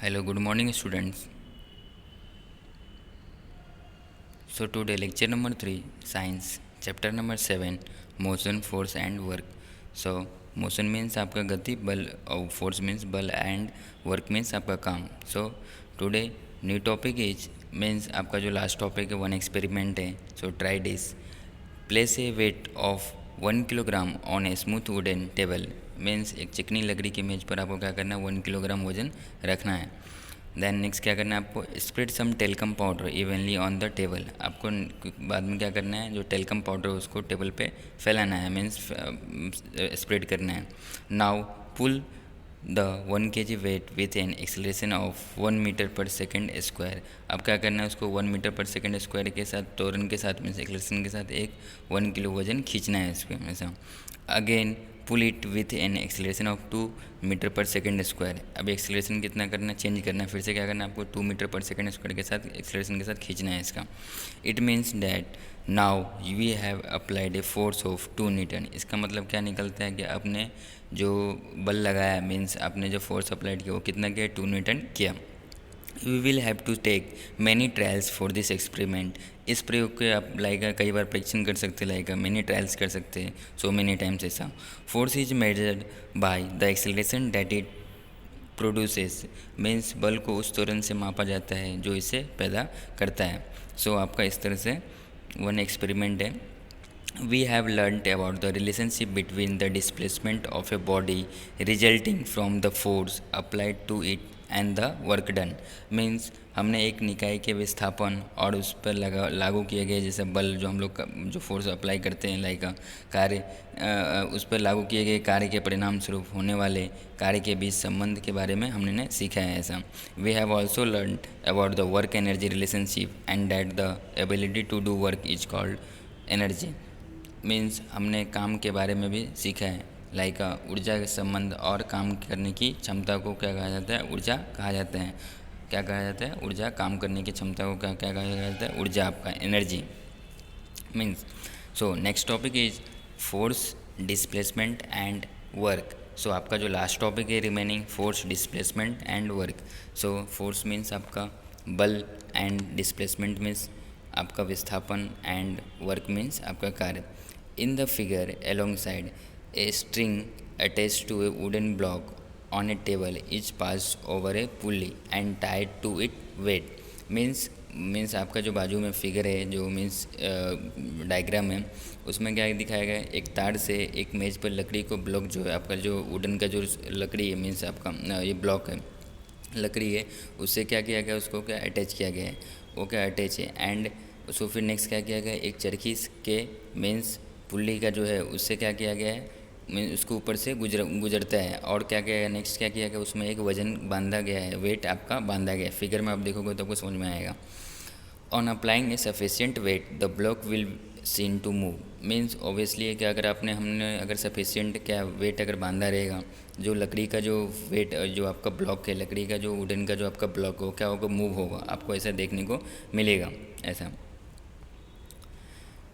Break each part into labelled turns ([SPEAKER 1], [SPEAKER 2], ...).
[SPEAKER 1] Hello, good morning, students. So, today, lecture number 3 Science, chapter number 7 Motion, Force, and Work. So, motion means आपका गति, बल, और force means बल, and work means आपका काम. So, today, new topic is means आपका जो last topic है one experiment है. So, try this. Place a weight of 1 kilogram on a smooth wooden table. Means एक चिकनी लकड़ी की मेज पर आपको क्या करना है 1 किलोग्राम वजन रखना है. देन नेक्स्ट क्या करना है आपको spread some talcum powder evenly on the table. आपको बाद में क्या करना है जो टेलकम पाउडर उसको टेबल पे फैलाना है मीन्स स्प्रेड करना है. Now pull the 1 kg weight with an acceleration of 1 metre per second square. अब क्या करना है उसको 1 मीटर पर सेकेंड स्क्वायर के साथ त्वरण के साथ मीन्स एक्सेलरेशन के साथ एक 1 किलो वजन खींचना है इसको ऐसा. Again pull it with an acceleration of 2 metre per second square. अब एक्सेलरेशन कितना करना चेंज करना है फिर से क्या करना है आपको 2 मीटर पर सेकेंड स्क्वायर के साथ एक्सेलरेशन के साथ खींचना है इसका. It means that now we have applied a force of 2 newton. इसका मतलब क्या निकलता है कि आपने जो बल लगाया मीन्स आपने जो फोर्स अप्लाइड किया वो कितना किया 2 न्यूटन किया. We will have to take many trials for this experiment. इस प्रयोग के आप लाइक कई बार परीक्षण कर सकते हैं लाइक मैनी ट्रायल्स कर सकते हैं सो मैनी टाइम्स ऐसा. Force is measured by the acceleration that it produces. Means बल को उस त्वरण से मापा जाता है जो इसे पैदा करता है. सो आपका इस तरह से वन एक्सपेरिमेंट है. We have learnt about the relationship between the displacement of a body resulting from the force applied to it and the work done. Means हमने एक निकाय के विस्थापन और उस पर लागू किए गए जैसे बल जो हम लोग जो फोर्स अप्लाई करते हैं लाइक कार्य उस पर लागू किए गए कार्य के परिणाम स्वरूप होने वाले कार्य के बीच संबंध के बारे में हमने सीखा है ऐसा. We have also learn about the work energy relationship and that the ability to do work is called energy. Means हमने काम के बारे में भी सीखा है लाइक ऊर्जा के संबंध और काम करने की क्षमता को क्या कहा जाता है ऊर्जा कहा जाता है. क्या कहा जाता है ऊर्जा. काम करने की क्षमता को क्या क्या कहा जाता है ऊर्जा आपका energy means. So next topic is force displacement and work. So आपका जो लास्ट टॉपिक है remaining force displacement and work. So force means आपका बल एंड डिस्प्लेसमेंट मीन्स आपका विस्थापन एंड वर्क मीन्स आपका कार्य. In the figure alongside a string attached to a wooden block on a table is passed over a pulley and tied to it weight. Means आपका जो बाजू में figure है जो मीन्स डायग्राम है उसमें क्या दिखाया गया है एक तार से एक मेज पर लकड़ी को ब्लॉक जो है आपका जो वुडन का जो लकड़ी है मीन्स आपका ये ब्लॉक है लकड़ी है उससे क्या किया गया उसको क्या अटैच किया गया है वो क्या अटैच है. एंड उसको फिर नेक्स्ट क्या किया गया एक चरखी के मीन्स पुल्ली का जो है उससे क्या किया गया है मीन उसको ऊपर से गुजरता है. और क्या किया गया नेक्स्ट क्या किया गया उसमें एक वजन बांधा गया है वेट आपका बांधा गया है. फिगर में आप देखोगे तो आपको समझ में आएगा. On applying a sufficient weight the block will seem to move. Means obviously है कि अगर आपने हमने अगर सफिशियंट क्या वेट अगर बांधा रहेगा जो लकड़ी का जो वेट जो आपका ब्लॉक है लकड़ी का जो वुडन का जो आपका ब्लॉक हो क्या होगा मूव होगा. आपको ऐसा देखने को मिलेगा ऐसा.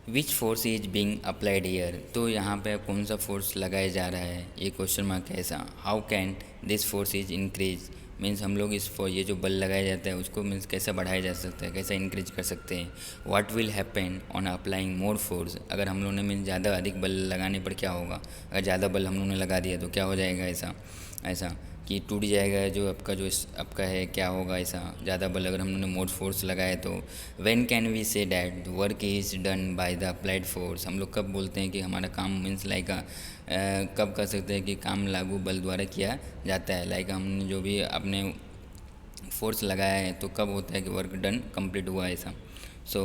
[SPEAKER 1] Which force is being applied year. तो यहाँ पे कौन सा फोर्स लगाया जा रहा है ये क्वेश्चन मार्क है ऐसा. How can this force is increase. Means हम लोग इस ये जो बल लगाया जाता है उसको मीन्स कैसे बढ़ाया जा सकता है कैसे इंक्रीज कर सकते हैं. What will happen on applying more force. अगर हम लोगों ने मीन्स ज़्यादा अधिक बल लगाने पर क्या होगा. अगर ज़्यादा बल हम लोगों ने लगा दिया तो क्या हो जाएगा ऐसा ऐसा कि टूट जाएगा जो आपका जो आपका है क्या होगा ऐसा. ज़्यादा बल अगर हमने मोर फोर्स लगाए तो. When can we say that work is done by the applied force. हम लोग कब बोलते हैं कि हमारा काम मीन्स लाइक कब कर सकते हैं कि काम लागू बल द्वारा किया जाता है. लाइक हमने जो भी अपने फोर्स लगाया है तो कब होता है कि वर्क डन कंप्लीट हुआ ऐसा. So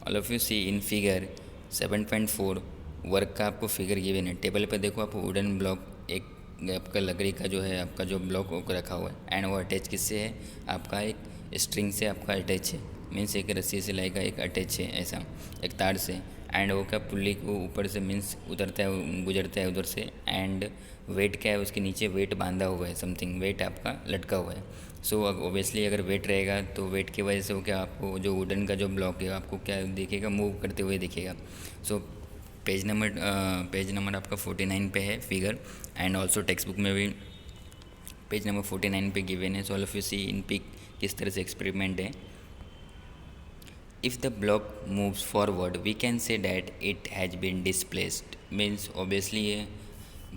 [SPEAKER 1] all of you see in figure 7.4 work का आपको फिगर गिवन है. टेबल पे देखो आप वुडन ब्लॉक एक आपका लकड़ी का जो है आपका जो ब्लॉक रखा हुआ है एंड वो अटैच किससे है आपका एक स्ट्रिंग से आपका अटैच है. मीन्स एक रस्सी से लाएगा एक अटैच है ऐसा एक तार से. एंड वो क्या पुल्ली को ऊपर से मीन्स उतरता है गुजरता है उधर से. एंड वेट क्या है उसके नीचे वेट बांधा हुआ है समथिंग वेट आपका लटका हुआ है. सो ओबियसली अगर वेट रहेगा तो वेट की वजह से वो क्या आपको जो वुडन का जो ब्लॉक है आपको क्या दिखेगा मूव करते हुए दिखेगा. सो पेज नंबर आपका 49 पे है figure. And also text book में भी पेज नंबर 49 पे गिवन है. So all of you see in pic किस तरह से एक्सपेरिमेंट है. If the block moves forward, we can say that it has been displaced. Means obviously ये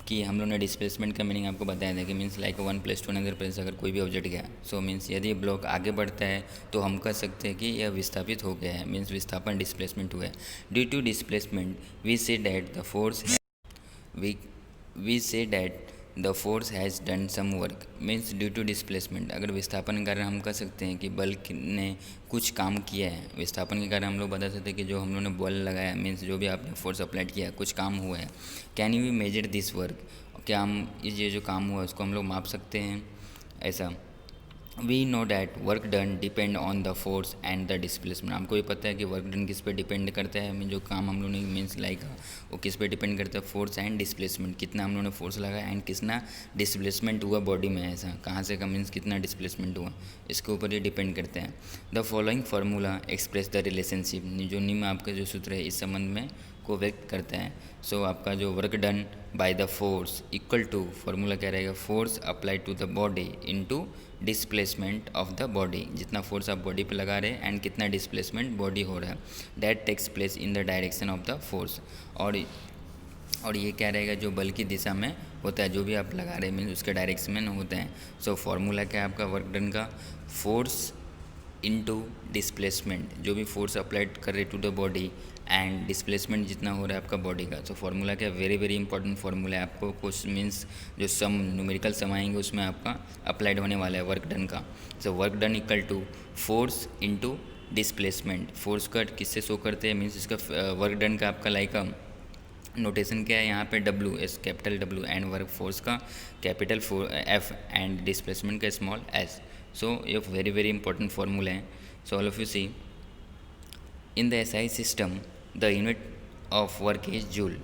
[SPEAKER 1] कि हम लोगों ने डिस्प्लेसमेंट का मीनिंग आपको बताया था कि means like one place to another place अगर कोई भी ऑब्जेक्ट गया. सो मीन्स यदि ये ब्लॉक आगे बढ़ता है तो हम कह सकते हैं कि यह विस्थापित हो गया है. मीन्स विस्थापन डिस्प्लेसमेंट हुआ है. Due to displacement we say that the force we say that the force has done some work. Means due to displacement अगर विस्थापन के कारण हम कह सकते हैं कि बल ने कुछ काम किया है. विस्थापन के कारण हम लोग बता सकते हैं कि जो हम लोगों ने बल लगाया मीन्स जो भी आपने फोर्स अप्लाइड किया कुछ काम हुआ है. Can you measure this work. क्या हम ये जो काम हुआ है उसको हम लोग माप सकते हैं. ऐसा we know that work done depend on the force and the displacement. हमको ये पता है कि वर्क डन किस पे डिपेंड करता है. जो काम हम लोगों ने मीन्स लाइक वो किस पे डिपेंड करता है. फोर्स एंड डिस्प्लेसमेंट कितना हम लोगों ने फोर्स लगाया एंड कितना डिस्प्लेसमेंट हुआ बॉडी में. ऐसा कहाँ से का मीन्स कितना डिस्प्लेसमेंट हुआ इसके ऊपर ये डिपेंड करते हैं. The following formula express the relationship. जो निम्न आपका जो सूत्र है इस संबंध में को व्यक्त करते हैं. सो आपका जो work done by the force equal to formula क्या रहेगा. Force applied to the body into displacement of the body. जितना फोर्स आप बॉडी पे लगा रहे हैं एंड कितना डिस्प्लेसमेंट बॉडी हो रहा है that takes place in the direction of the force. और ये क्या रहेगा जो बल की दिशा में होता है जो भी आप लगा रहे हैं मीन्स उसके डायरेक्शन में होते हैं. सो फार्मूला क्या है आपका वर्क डन का. फोर्स इनटू डिस्प्लेसमेंट जो भी फोर्स अप्लाइड कर रहे to the body and displacement जितना हो रहा है आपका बॉडी का. तो फार्मूला क्या वेरी वेरी इंपॉर्टेंट फार्मूला है. आपको कुछ मीन्स जो सम न्यूमेरिकल सम आएंगे उसमें आपका अप्लाइड होने वाला है वर्क डन का. So work done equal to force into displacement. Force का किससे शो करते हैं मीन्स इसका वर्क डन का आपका लाइक नोटेशन क्या है यहाँ पे W S capital W and work force का कैपिटल एफ एंड डिस्प्लेसमेंट का स्मॉल एस. सो ये वेरी वेरी इंपॉर्टेंट फार्मूला है. So all of you see in the SI system the unit of work is joule.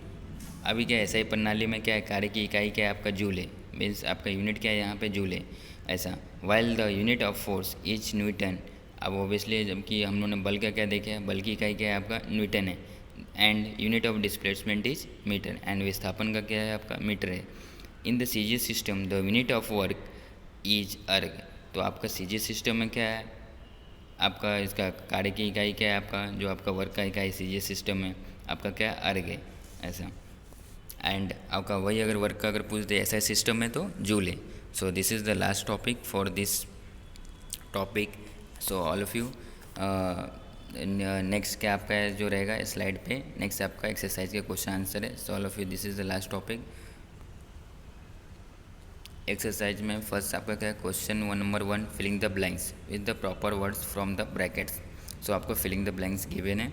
[SPEAKER 1] अभी क्या SI प्रणाली में क्या है कार्य की इकाई क्या है आपका जूल है. मीन्स आपका यूनिट क्या है यहाँ पे जूल है. ऐसा while the unit of force is Newton. अब ओबियसली जबकि हम लोगों ने बल का क्या देखा है बल की इकाई क्या है आपका न्यूटन है and unit of displacement is metre and विस्थापन का क्या है आपका मीटर है. In the CG system the unit of work is erg. तो आपका सीजी सिस्टम में क्या है आपका इसका कार्य की इकाई क्या है आपका जो आपका वर्क का इकाई सीजी सिस्टम में आपका क्या अर्ग है. ऐसा एंड आपका वही अगर वर्क का अगर पूछते ऐसा सिस्टम में तो जूल है. So this is the last topic for this topic. So all of you next क्या आपका जो रहेगा स्लाइड पे नेक्स्ट आपका एक्सरसाइज का क्वेश्चन आंसर है. So all of you this is the last topic. Exercise में फर्स्ट आपका क्या है question number 1 filling the blanks with the proper words from the brackets. So आपको फिलिंग द ब्लैंक्स गिवन है.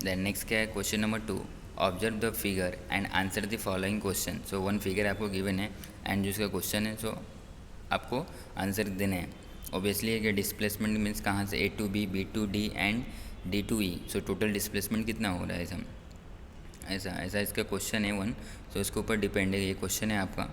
[SPEAKER 1] Then next क्या है question number 2 observe the figure and answer the following question. So one figure आपको given है and जो इसका question है सो आपको आंसर देने हैं. ऑब्वियसली है कि डिस्प्लेसमेंट मीन्स कहाँ से A to B to D and D to E. So total displacement कितना हो रहा है ऐसा ऐसा ऐसा इसका क्वेश्चन है 1. सो इसके ऊपर डिपेंड है ये क्वेश्चन है आपका.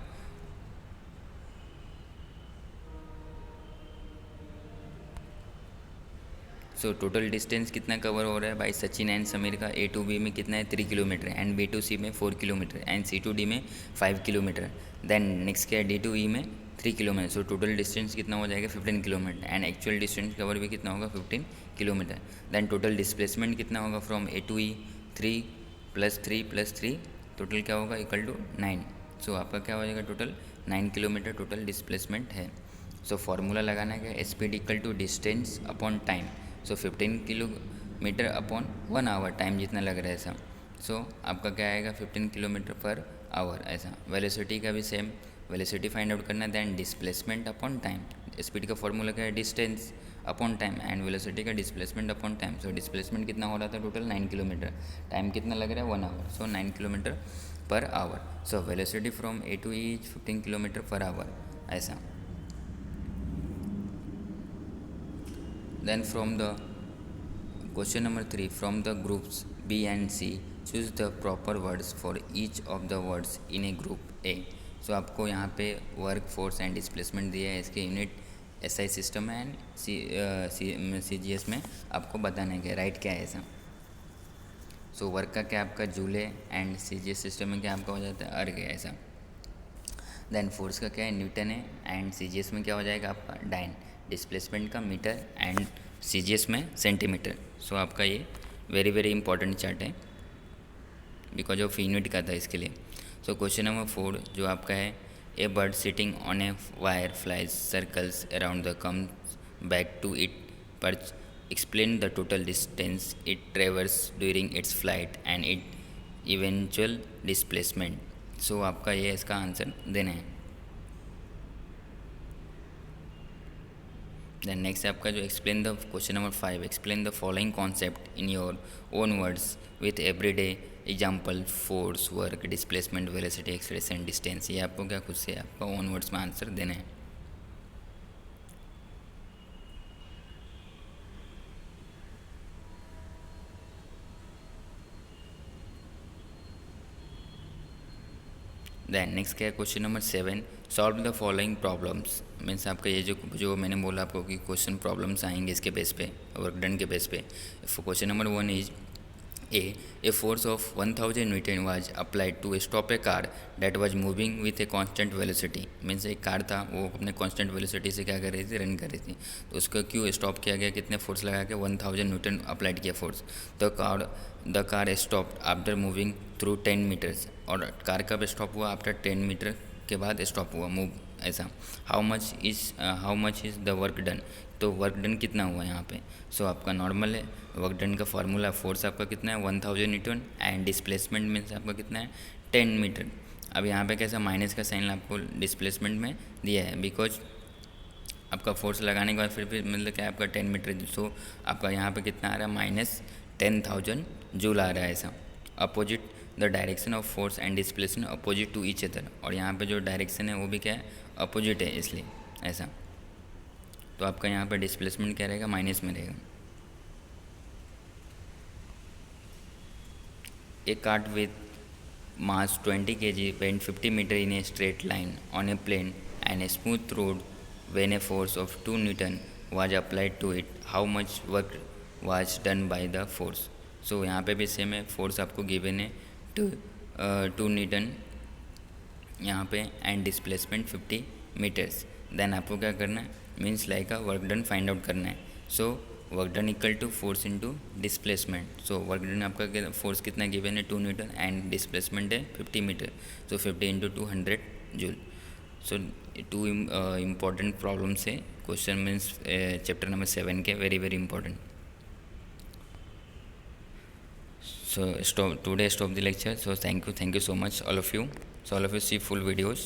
[SPEAKER 1] सो टोटल डिस्टेंस कितना कवर हो रहा है भाई सचिन एंड समीर का ए टू बी में कितना है 3 kilometre and B to C में 4 kilometre and C to D में 5 किलोमीटर. देन नेक्स्ट क्या है डी टू ई में 3 किलोमीटर. सो टोटल डिस्टेंस कितना हो जाएगा 15 kilometre and actual distance cover भी कितना होगा 15 किलोमीटर. देन टोटल डिस्प्लेसमेंट कितना होगा from A to E 3 + 3 total क्या होगा इक्वल टू 9. सो आपका क्या हो जाएगा टोटल 9 किलोमीटर टोटल डिस्प्लेसमेंट है. सो फार्मूला लगाना है क्या speed equal to distance upon time. So 15 kilometre upon 1 hour time जितना लग रहा है ऐसा. सो आपका क्या आएगा 15 किलोमीटर पर आवर ऐसा. वेलोसिटी का भी सेम वेलोसिटी फाइंड आउट करना. Then displacement upon time. Speed का फॉर्मूला क्या है distance upon time and velocity का displacement upon time. So displacement कितना हो रहा था टोटल 9 किलोमीटर. टाइम कितना लग रहा है 1 hour. So 9 kilometre per hour. So velocity from A to E 15 kilometre per hour ऐसा. Then from the question number 3 from the groups B and C choose the proper words for each of the words in a group A. सो आपको यहाँ पे work force and displacement दिया है, इसके unit SI system है and CGS में आपको बताना है कि राइट क्या है ऐसा। सो वर्क का क्या आपका जूल है एंड सीजीएस सिस्टम में क्या आपका हो जाता है अर्ग है ऐसा। देन फोर्स का क्या है न्यूटन है एंड सीजीएस में क्या हो जाएगा आपका डाइन, डिस्प्लेसमेंट का मीटर एंड सीजीएस में सेंटीमीटर। सो आपका ये वेरी वेरी इंपॉर्टेंट चार्ट है बिकॉज ऑफ यूनिट का था इसके लिए। सो क्वेश्चन नंबर 4 जो आपका है, a bird sitting on a wire flies circles around the comes back to it perch, explain the total distance it traverse during its flight and it eventual displacement. So आपका ये इसका answer देना है। Then next आपका जो explain the question number 5, explain the following concept in your own words with everyday example force work displacement velocity acceleration distance. ये आपको क्या खुद से आपका ओन वर्ड्स में आंसर देना है। देन नेक्स्ट क्या है question number 7, solve the following problems. Means आपका ये जो मैंने बोला आपको कि क्वेश्चन प्रॉब्लम्स आएंगे इसके बेस पे, वर्क डन के बेस पे। Question number 1 is a force of 1000 newton was applied to stop a car that was moving with a constant velocity. Means एक कार था वो अपने कांस्टेंट वेलोसिटी से क्या कर रही थी, रन कर रही थी, तो उसको क्यों स्टॉप किया गया, कितने फोर्स लगा के 1000 न्यूटन अप्लाइड किया force. The car stop after moving through 10 metres, और कार कब स्टॉप हुआ, आफ्टर 10 मीटर के बाद स्टॉप हुआ मूव ऐसा। How much is the work done, तो वर्क डन कितना हुआ यहाँ पे। सो आपका नॉर्मल है, वर्क डन का फार्मूला फोर्स आपका कितना है 1000 न्यूटन एंड डिस्प्लेसमेंट मीन्स आपका कितना है 10 मीटर। अब यहाँ पे कैसा माइनस का साइन आपको डिस्प्लेसमेंट में दिया है बिकॉज आपका फोर्स लगाने के बाद फिर भी मतलब क्या आपका 10 मीटर। सो आपका यहाँ पे कितना आ रहा है -10,000 जूल आ रहा है ऐसा। Opposite the direction of force and displacement opposite to each other, और यहाँ पे जो डायरेक्शन है वो भी क्या है अपोजिट है इसलिए ऐसा। तो आपका यहाँ पे डिस्प्लेसमेंट क्या रहेगा, माइनस में रहेगा। A cart with mass 20 kg went 50 meter in a straight line on a plane and a smooth road when a force of 2 Newton was applied to it. How much work was done by the force? So यहाँ पे भी same है, force आपको given है 2 Newton यहाँ पे and displacement 50 metres. Then आपको क्या करना है, मीन्स लाइक का वर्क डन फाइंड आउट करना है। So work done equal to force into displacement. So work done आपका फोर्स कितना गिवन है 2 न्यूटन एंड डिस्प्लेसमेंट है 50 metre, so 50 into 200 joule. So 2 important problems है क्वेश्चन मीन्स चैप्टर नंबर 7 के, very very important. So today stop the lecture. So thank you so much all of you. So all of you see full videos.